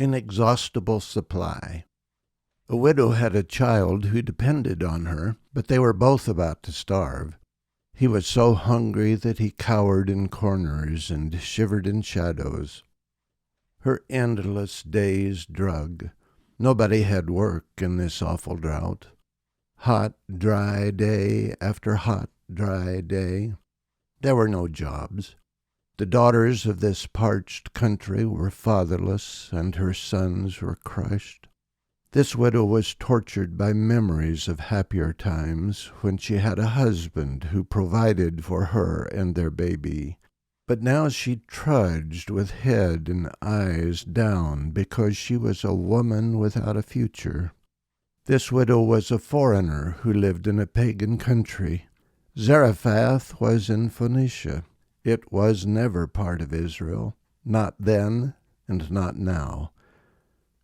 Inexhaustible Supply. A widow had a child who depended on her, but they were both about to starve. He was so hungry that he cowered in corners and shivered in shadows. Her endless days drug. Nobody had work in this awful drought. Hot, dry day after hot, dry day. There were no jobs. The daughters of this parched country were fatherless, and her sons were crushed. This widow was tortured by memories of happier times when she had a husband who provided for her and their baby. But now she trudged with head and eyes down because she was a woman without a future. This widow was a foreigner who lived in a pagan country. Zarephath was in Phoenicia. It was never part of Israel, not then and not now.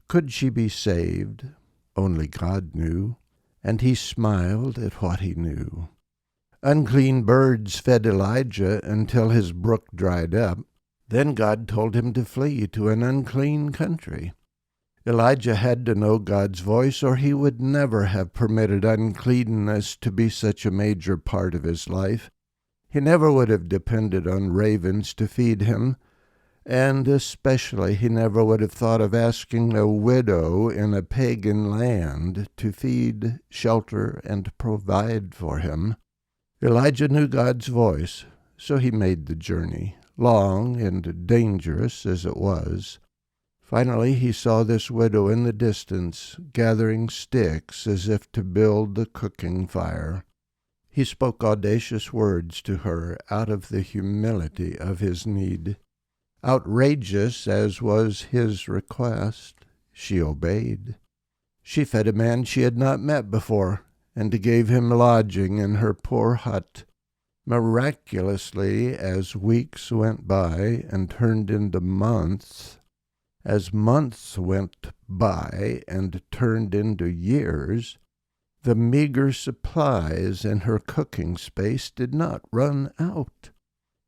Could she be saved? Only God knew, and he smiled at what he knew. Unclean birds fed Elijah until his brook dried up. Then God told him to flee to an unclean country. Elijah had to know God's voice, or he would never have permitted uncleanness to be such a major part of his life. He never would have depended on ravens to feed him, and especially he never would have thought of asking a widow in a pagan land to feed, shelter, and provide for him. Elijah knew God's voice, so he made the journey, long and dangerous as it was. Finally he saw this widow in the distance, gathering sticks as if to build the cooking fire. He spoke audacious words to her out of the humility of his need. Outrageous as was his request, she obeyed. She fed a man she had not met before, and gave him lodging in her poor hut. Miraculously, as weeks went by and turned into months, as months went by and turned into years, the meager supplies in her cooking space did not run out.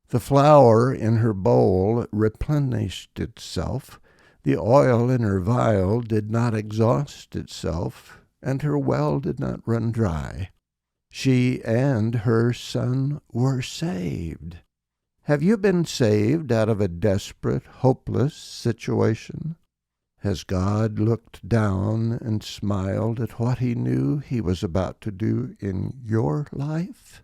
The flour in her bowl replenished itself, the oil in her vial did not exhaust itself, and her well did not run dry. She and her son were saved. Have you been saved out of a desperate, hopeless situation? Has God looked down and smiled at what he knew he was about to do in your life?